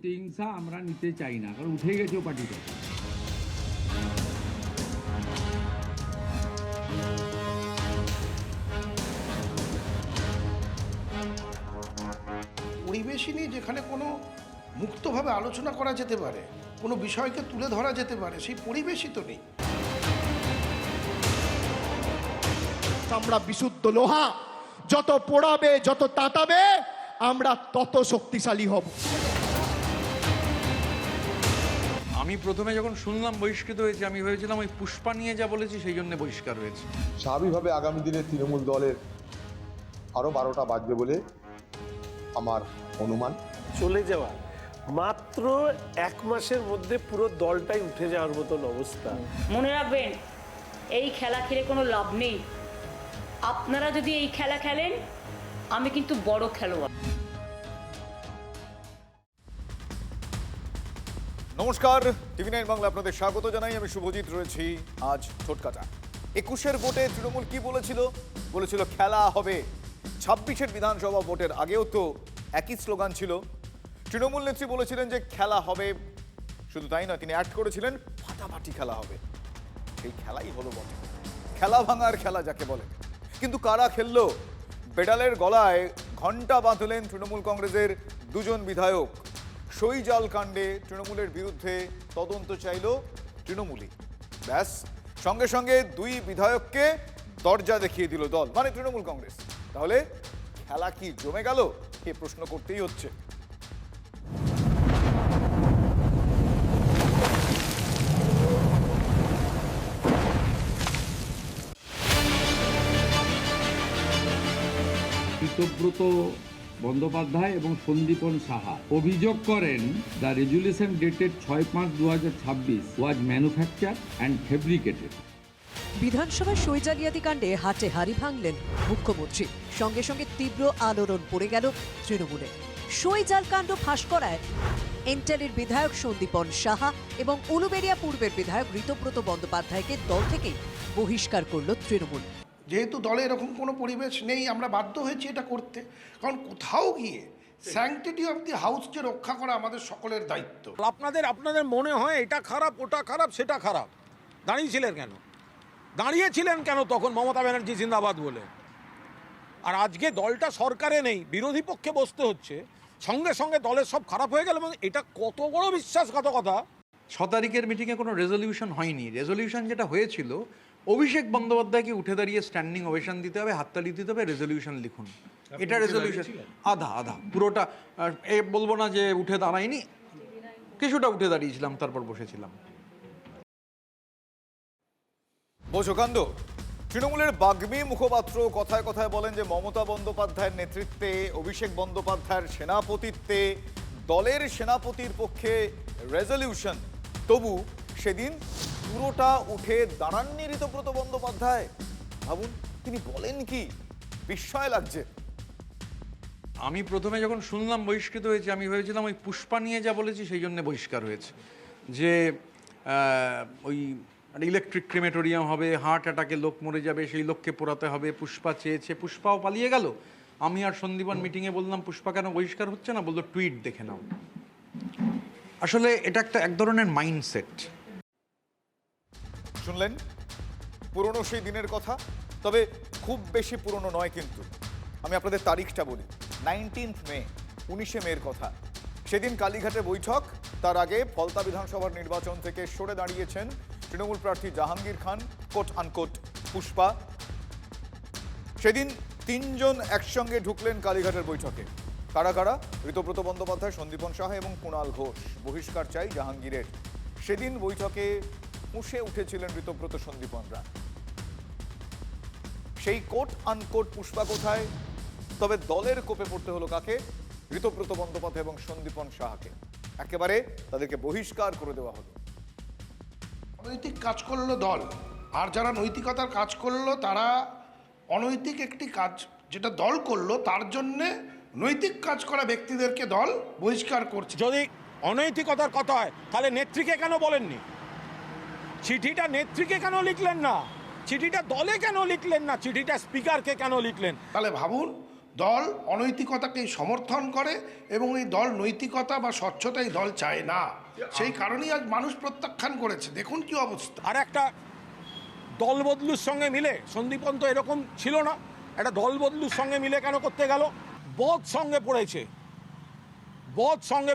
প্রতিহিংসা আমরা নিতে চাই না, কারণ উঠে গেছে ও পার্টিটা। পরিবেশই নিয়ে যেখানে কোনো মুক্তভাবে আলোচনা করা যেতে পারে, কোনো বিষয়কে তুলে ধরা যেতে পারে, সেই পরিবেশই তো নেই। আমরা বিশুদ্ধ লোহা, যত পোড়াবে যত তাতাবে আমরা তত শক্তিশালী হব। আমি প্রথমে যখন শুনলাম বহিষ্কৃত হয়েছে, আমি ভেবেছিলাম ওই পুষ্পা নিয়ে যা বলেছি সেই জন্য বহিষ্কার হয়েছে। স্বাভাবিকভাবে আগামী দিনে তৃণমূল দলের আরও 12টা বাজবে বলে আমার অনুমান। চলে যাওয়া মাত্র 1 মাসের মধ্যে পুরো দলটাই উঠে যাওয়ার মতন অবস্থা। মনে রাখবেন, এই খেলা খেলে কোনো লাভ নেই। আপনারা যদি এই খেলা খেলেন, আমি কিন্তু বড় খেলোয়াড়। নমস্কার, টিভি 9 বাংলা আপনাদের স্বাগত জানাই। আমি শুভজিৎ রয়েছি। আজ ছোটকাটা 21-এর ভোটে তৃণমূল কি বলেছিল খেলা হবে। 26-এর বিধানসভা ভোটের আগেও তো একই স্লোগান ছিল। তৃণমূল নেত্রী বলেছিলেন যে খেলা হবে, শুধু তাই নয়, তিনি অ্যাড করেছিলেন ফাটাফাটি খেলা হবে। সেই খেলাই হলো বটে, খেলা ভাঙার খেলা যাকে বলে। কিন্তু কারা খেললো? পেডালের গলায় ঘণ্টা বাঁধলেন তৃণমূল কংগ্রেসের 2 জন বিধায়ক। সইজাল কাণ্ডে তৃণমূলের বিরুদ্ধে তদন্ত চাইল তৃণমূলই। ব্যাস, সঙ্গে সঙ্গে 2 বিধায়ককে দরজা দেখিয়ে দিল দল, মানে তৃণমূল কংগ্রেস। তাহলে খেলা কি জমে গেল? এ প্রশ্ন করতেই হচ্ছে। ঋতব্রত বন্দ্যোপাধ্যায় এবং সন্দীপন সাহা অভিযোগ করেন, the resolution dated 6/5/2026 was manufacture and fabricated. বিধানসভার সই জালিয়াতি কাণ্ডে হাটে হাড়ি ভাঙলেন মুখ্যমন্ত্রী। সঙ্গে সঙ্গে তীব্র আলোড়ন পড়ে গেল তৃণমূলে। সই জাল কাণ্ড ফাঁস করায় এন্টারের বিধায়ক সন্দীপন সাহা এবং উলুবেড়িয়া পূর্বের বিধায়ক ঋতব্রত বন্দ্যোপাধ্যায়কে দল থেকেই বহিষ্কার করল তৃণমূল। যেহেতু দলে এরকম কোনো পরিবেশ নেই, আমরা বাধ্য হয়েছি এটা করতে। কারণ কোথাও গিয়ে স্যাংটিটি অফ দি হাউস যে রক্ষা করা আমাদের সকলের দায়িত্ব। আপনাদের মনে হয় এটা খারাপ, ওটা খারাপ, সেটা খারাপ, দাঁড়িয়েছিলেন কেন তখন মমতা ব্যানার্জি জিন্দাবাদ বলে? আর আজকে দলটা সরকারে নেই, বিরোধী পক্ষে বসতে হচ্ছে, সঙ্গে সঙ্গে দলের সব খারাপ হয়ে গেল। এবং এটা কত বড় বিশ্বাসঘাতকতা। 6 তারিখের মিটিংয়ে কোনো রেজলিউশন হয়নি। রেজলিউশন যেটা হয়েছিল, অভিষেক বন্দ্যোপাধ্যায়কে উঠে দাঁড়িয়ে স্ট্যান্ডিং ওভেশন দিতে হবে, হাততালি দিতে হবে, রেজলিউশন লিখুন। এটা রেজলিউশন আধা পুরোটা বলবো না যে উঠে দাঁড়ায়নি, কিছুটা উঠে দাঁড়িয়েছিলাম, তারপর বসেছিলাম। বোঝো কাণ্ড। তৃণমূলের বাগ্মী মুখপাত্র কথায় কথায় বলেন যে মমতা বন্দ্যোপাধ্যায়ের নেতৃত্বে, অভিষেক বন্দ্যোপাধ্যায়ের সেনাপতিত্বে দলের সেনাপতির পক্ষে রেজলিউশন। তবু সেদিন পুরোটা উঠে দাঁড়াননি ঋতব্রত বন্দ্যোপাধ্যায়। ভাবুন তিনি বলেন কি, বিস্ময় লাগছে। আমি প্রথমে যখন শুনলাম বহিষ্কৃত হয়েছে, আমি ভেবেছিলাম ওই পুষ্পা নিয়ে যা বলেছি সেই জন্য বহিষ্কার হয়েছে। যে ওই ইলেকট্রিক ক্রিমেটোরিয়াম হবে, হার্ট অ্যাটাকে লোক মরে যাবে, সেই লোককে পোড়াতে হবে, পুষ্পা চেয়েছে, পুষ্পাও পালিয়ে গেল। আমি আর সন্দীপন মিটিংয়ে বললাম পুষ্পা কেন বহিষ্কার হচ্ছে না? বললো টুইট দেখে নাও। আসলে এটা এক ধরনের মাইন্ডসেট। শুনলেন পুরনো সেই দিনের কথা, তবে খুব বেশি পুরনো নয়। কিন্তু আমি আপনাদের তারিখটা বলি, 19 মে, 19শে মের কথা। সেদিন কালীঘাটে বৈঠক। তার আগে ফলতা বিধানসভার নির্বাচন থেকে সরে দাঁড়িয়েছেন তৃণমূল প্রার্থী জাহাঙ্গীর খান, কোট আনকোট পুষ্পা। সেদিন 3 জন একসঙ্গে ঢুকলেন কালীঘাটের বৈঠকে। কারা কারা? ঋতব্রত বন্দ্যোপাধ্যায়, সন্দীপন সাহা এবং কুণাল ঘোষ। বহিষ্কার চাই জাহাঙ্গীরের। সেদিন বৈঠকে মুষে উঠেছিলেন ঋতব্রত, সন্দীপনরা। সেই কোট আনকোট পুষ্পা কোথায়? তবে দলের কোপে পড়তে হলো কাকে? ঋতব্রত বন্দ্যোপাধ্যায় এবং সন্দীপন সাহাকে। একেবারে তাদেরকে বহিষ্কার করে দেওয়া হলো। অনৈতিক কাজ করলো দল, আর যারা নৈতিকতার কাজ করলো তারা অনৈতিক একটি কাজ যেটা দল করলো, তার জন্যে নৈতিক কাজ করা ব্যক্তিদেরকে দল বহিষ্কার করছে। যদি অনৈতিকতার কথা হয়, তাহলে নেত্রীকে কেন বলেননি? চিঠিটা নেত্রীকে কেন লিখলেন না? চিঠিটা দলে কেন লিখলেন না? চিঠিটা স্পিকারকে কেন লিখলেন? তাহলে ভাবুন, দল অনৈতিকতাকেই সমর্থন করে এবং এই দল নৈতিকতা বা স্বচ্ছতা এই দল চায় না। সেই কারণেই আজ মানুষ প্রত্যাখ্যান করেছে। দেখুন কি অবস্থা। আর একটা দল বদলুর সঙ্গে মিলে, সন্দীপন তো এরকম ছিল না, একটা দল বদলুর সঙ্গে মিলে কেন করতে গেল? বধ সঙ্গে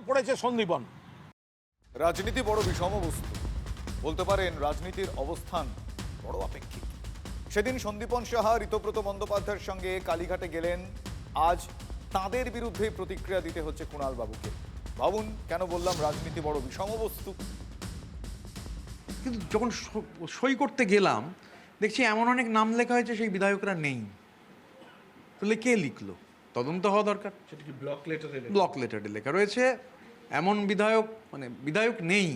পড়েছে সন্দীপন। রাজনীতি বড় বিষম বস্তু, বলতে পারেন রাজনীতির অবস্থান বড় আপেক্ষিক। সেদিন সন্দীপন সাহা ঋতব্রত বন্দ্যোপাধ্যায়ের সঙ্গে কালীঘাটে গেলেন, আজ তাঁদের বিরুদ্ধে প্রতিক্রিয়া দিতে হচ্ছে কুণাল বাবুকে। ভাবুন কেন বললাম রাজনীতি বড় বিষম বস্তু। কিন্তু যখন সই করতে গেলাম দেখছি এমন অনেক নাম লেখা হয়েছে সেই বিধায়করা নেই। তাহলে কে লিখলো? তদন্ত হওয়া দরকার। সেটা কি ব্লক লেটারে লেখা রয়েছে এমন বিধায়ক নেই,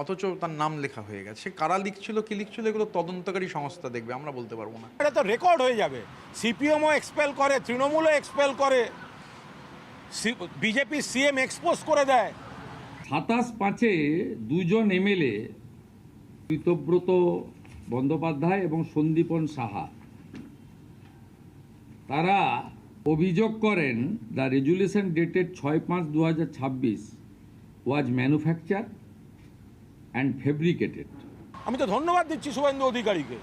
অথচ তার নাম লেখা হয়ে গেছে। কারা লিখছিল, কি লিখছিল, এগুলো তদন্তকারী সংস্থা দেখবে, আমরা বলতে পারবো না। এটা তো রেকর্ড হয়ে যাবে। সিপিএমও এক্সপেল করে, তৃণমূলও এক্সপেল করে, বিজেপি সিএম এক্সপোজ করে দেয়। 27/5 দুজন এমএলএ ঋতব্রত বন্দ্যোপাধ্যায় এবং সন্দীপন সাহা তারা অভিযোগ করেন the resolution dated 6/5/2026 was manufacture and fabricated. আমি তো ধন্যবাদ দিচ্ছি শুভেন্দু অধিকারীকে,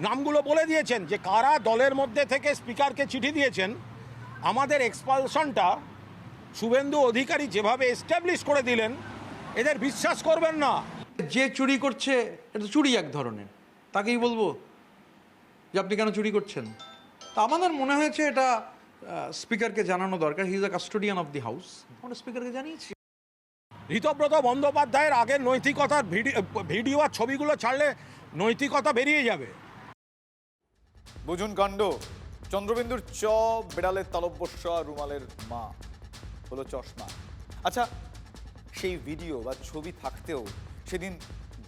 নামগুলো বলে দিয়েছেন যে কারা দলের মধ্যে থেকে স্পিকারকে চিঠি দিয়েছেন। আমাদের এক্সপালশনটা শুভেন্দু অধিকারী যেভাবে এস্টাবলিশ করে দিলেন, এদের বিশ্বাস করবেন না। যে চুরি করছে এটা চুরি এক ধরনের, তাকেই বলবো যে আপনি কেন চুরি করছেন? তা আমাদের মনে হয়েছে এটা স্পিকারকে জানানো দরকার। He is the custodian of the house. আমরা স্পিকারকে জানিয়েছি। ঋতব্রত বন্দ্যোপাধ্যায়ের আগের নৈতিকতার ভিডিও আর ছবিগুলো ছাড়লে নৈতিকতা বেরিয়ে যাবে। বুঝুন কাণ্ড। চন্দ্রবিন্দুর চ, বেড়ালের তালব্যস্যা, রুমালের মা হলো চশমা। আচ্ছা, সেই ভিডিও বা ছবি থাকতেও সেদিন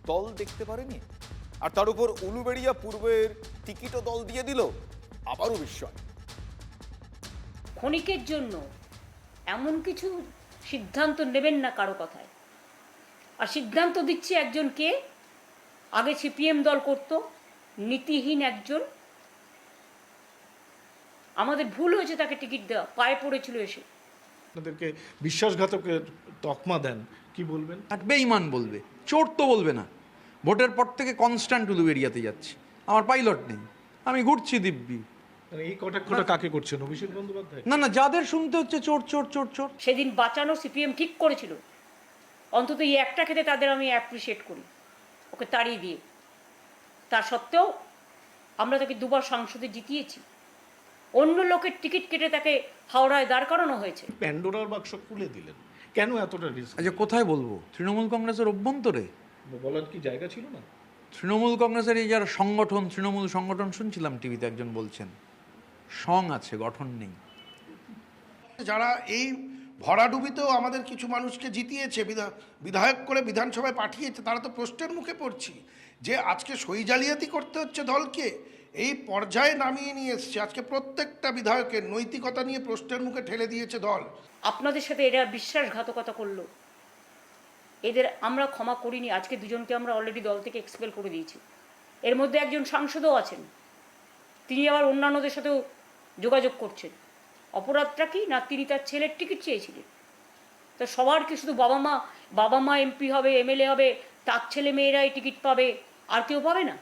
দল দেখতে পারেনি, আর তার উপর উলুবেড়িয়া পূর্বের টিকিটও দল দিয়ে দিল। আবারও বিস্ময়। ক্ষণিকের জন্য এমন কিছু সিদ্ধান্ত নেবেন না কারো কথায়। আর সিদ্ধান্ত দিচ্ছে একজন কে আগে সিপিএম দল করত, নীতিহীন একজন। আমাদের ভুল হয়েছে তাকে টিকিট দেওয়া, পায়ে পড়েছিল এসে। আপনাদেরকে বিশ্বাসঘাতকের তকমা দেন, কি বলবেন? আর বেঈমান বলবে, চোর তো বলবে না। ভোটের পর থেকে কনস্ট্যান্ট উলুবেড়িয়াতে যাচ্ছি, আমার পাইলট নেই, আমি ঘুরছি দিব্যি। মানে এই কটাক্ষটা কাকে করছেন? অভিষেক বন্দ্যোপাধ্যায়? না, যাদের শুনতে হচ্ছে চোর চোর চোর চোর। সেদিন বাঁচানো সিপিএম ঠিক করেছিল, অন্তত এই একটা ক্ষেত্রে তাদের আমি অ্যাপ্রিসিয়েট করি, ওকে তাড়িয়ে দিয়ে। তা সত্ত্বেও আমরা তাকে দুবার সংসদে জিতিয়েছি। অন্য লোকের টিকিট কেটে তাকে হাওড়ায় দাঁড় করানো হয়েছে। প্যান্ডোরার বাক্স খুলে দিলেন, কেন এতটা রিস্ক? আচ্ছা, কোথায় বলবো? তৃণমূল কংগ্রেসের অভ্যন্তরে বলার কি জায়গা ছিল না? তৃণমূল কংগ্রেসের এই যারা সংগঠন, তৃণমূল সংগঠন, শুনছিলাম টিভিতে একজন বলছেন সং আছে, গঠন নেই। যারা এই ভরাডুবিতেও আমাদের কিছু মানুষকে জিতিয়েছে, বিধায়ক করে বিধানসভায় পাঠিয়েছে, তারা তো প্রশ্নের মুখে পড়ছি যে আজকে সই জালিয়াতি করতে হচ্ছে দলকে। এই পর্যায়ে নামিয়ে নিয়ে এসছে, আজকে প্রত্যেকটা বিধায়কের নৈতিকতা নিয়ে প্রশ্নের মুখে ঠেলে দিয়েছে দল। আপনাদের সাথে এরা বিশ্বাসঘাতকতা করলো, এদের আমরা ক্ষমা করিনি। আজকে দুজনকে আমরা অলরেডি দল থেকে এক্সপেল করে দিয়েছি। এর মধ্যে একজন সাংসদও আছেন, তিনি আবার অন্যান্যদের সাথেও যোগাযোগ করছেন। অপরাধটা কি না, তিনি তার ছেলের টিকিট চেয়েছিলেন। তো সবার কি শুধু বাবা মা এমপি হবে, এমএলএ হবে, তার ছেলে মেয়েরাই টিকিট পাবে, আর কেউ পাবে না?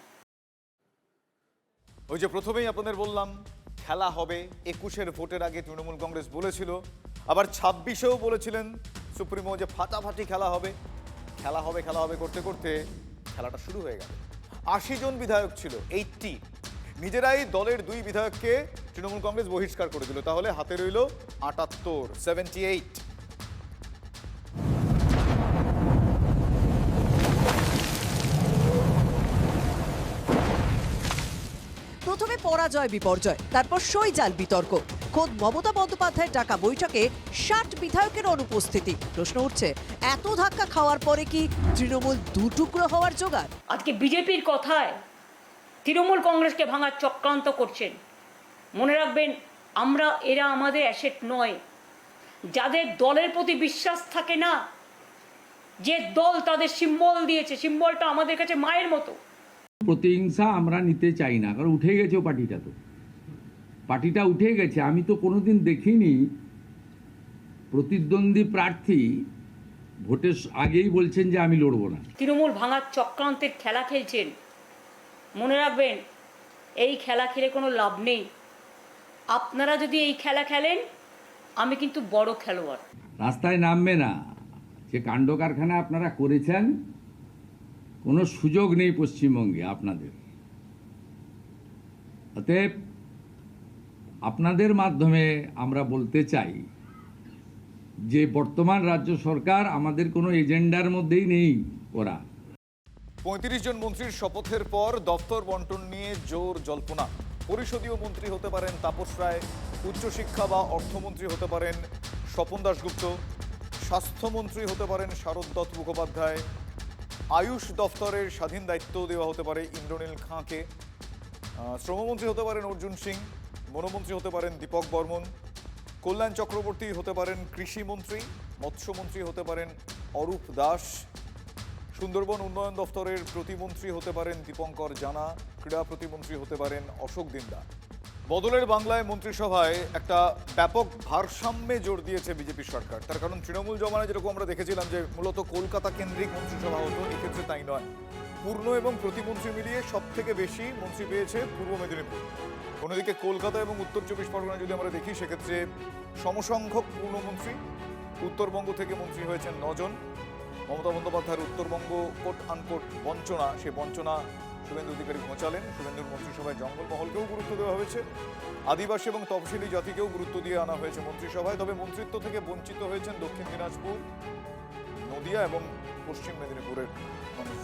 ওই যে প্রথমেই আপনাদের বললাম খেলা হবে। 21-এর ভোটের আগে তৃণমূল কংগ্রেস বলেছিল, আবার 26-এও বলেছিলেন সুপ্রিমো যে ফাটাফাটি খেলা হবে করতে করতে খেলাটা শুরু হয়ে গেল। 80 জন বিধায়ক ছিল, 80 নিজেরাই দলের 2 বিধায়ককে তৃণমূল কংগ্রেস বহিষ্কার করে দিল। তাহলে হাতে রইল 78। প্রথমে পরাজয় বিপর্যয়, তারপর সইজাল বিতর্ক। খোদ মমতা বন্দ্যোপাধ্যায়ের ডাকা বৈঠকে 60 বিধায়কের অনুপস্থিতি। প্রশ্ন উঠছে, এত ধাক্কা খাওয়ার পরে কি তৃণমূল দুটুকরো হওয়ার জোগাড়? আজকে বিজেপির কথায় তৃণমূল কংগ্রেসকে ভাঙার চক্রান্ত করছেন। মনে রাখবেন, এরা আমাদের অ্যাসেট নয়। যাদের দলের প্রতি বিশ্বাস থাকে না, যে দল তাদের সিম্বল দিয়েছে, সিম্বলটা আমাদের কাছে মায়ের মতো। প্রতিহিংসা আমরা নিতে চাই না, কারণ উঠে গেছে পার্টিটা, তো পার্টিটা উঠে গেছে। আমি তো কোনোদিন দেখিনি প্রতিদ্বন্দ্বী প্রার্থী ভোটের আগেই বলছেন যে আমি লড়বো না। তৃণমূল ভাঙার চক্রান্তের খেলা খেলছেন। মনে রাখবেন, এই খেলা খেলে কোনো লাভ নেই। আপনারা যদি এই খেলা খেলেন, আমি কিন্তু বড় খেলোয়াড়। রাস্তায় নামবে না। যে কাণ্ড কারখানা আপনারা করেছেন, কোনো সুযোগ নেই পশ্চিমবঙ্গে আপনাদের। অতএব আপনাদের মাধ্যমে আমরা বলতে চাই যে বর্তমান রাজ্য সরকার আমাদের কোনো এজেন্ডার মধ্যেই নেই ওরা। 35 জন মন্ত্রীর শপথের পর দপ্তর বন্টন নিয়ে জোর জল্পনা। পরিষদীয় মন্ত্রী হতে পারেন তাপস রায়, উচ্চশিক্ষা বা অর্থমন্ত্রী হতে পারেন স্বপন দাশগুপ্ত, স্বাস্থ্যমন্ত্রী হতে পারেন শারদ দত্ত মুখোপাধ্যায়, আয়ুষ দফতরের স্বাধীন দায়িত্ব দেওয়া হতে পারে ইন্দ্রনীল খাঁকে, শ্রমমন্ত্রী হতে পারেন অর্জুন সিং, বনমন্ত্রী হতে পারেন দীপক বর্মন, কল্যাণ চক্রবর্তী হতে পারেন কৃষিমন্ত্রী, মৎস্যমন্ত্রী হতে পারেন অরূপ দাস, সুন্দরবন উন্নয়ন দফতরের প্রতিমন্ত্রী হতে পারেন দীপঙ্কর জানা, ক্রীড়া প্রতিমন্ত্রী হতে পারেন অশোক দিন্দা। বদলের বাংলায় মন্ত্রিসভায় একটা ব্যাপক ভারসাম্যে জোর দিয়েছে বিজেপি সরকার। তার কারণ তৃণমূল জমানায় যেরকম আমরা দেখেছিলাম যে মূলত কলকাতা কেন্দ্রিক মন্ত্রিসভা হতো, এক্ষেত্রে তাই নয়। পূর্ণ এবং প্রতিমন্ত্রী মিলিয়ে সব থেকে বেশি মন্ত্রী পেয়েছে পূর্ব মেদিনীপুর। অন্যদিকে কলকাতা এবং উত্তর চব্বিশ পরগনা যদি আমরা দেখি, সেক্ষেত্রে সমসংখ্যক পূর্ণমন্ত্রী। উত্তরবঙ্গ থেকে মন্ত্রী হয়েছেন 9 জন। মমতা বন্দ্যোপাধ্যায়ের উত্তরবঙ্গ কোট আনকোট বঞ্চনা, সে বঞ্চনা শুভেন্দু অধিকারী ঘোচালেন। শুভেন্দুর মন্ত্রিসভায় জঙ্গলমহলকেও গুরুত্ব দেওয়া হয়েছে, আদিবাসী এবং তফসিলি জাতিকেও গুরুত্ব দিয়ে আনা হয়েছে মন্ত্রিসভায়। তবে মন্ত্রিত্ব থেকে বঞ্চিত হয়েছেন দক্ষিণ দিনাজপুর, নদিয়া এবং পশ্চিম মেদিনীপুরের মানুষ।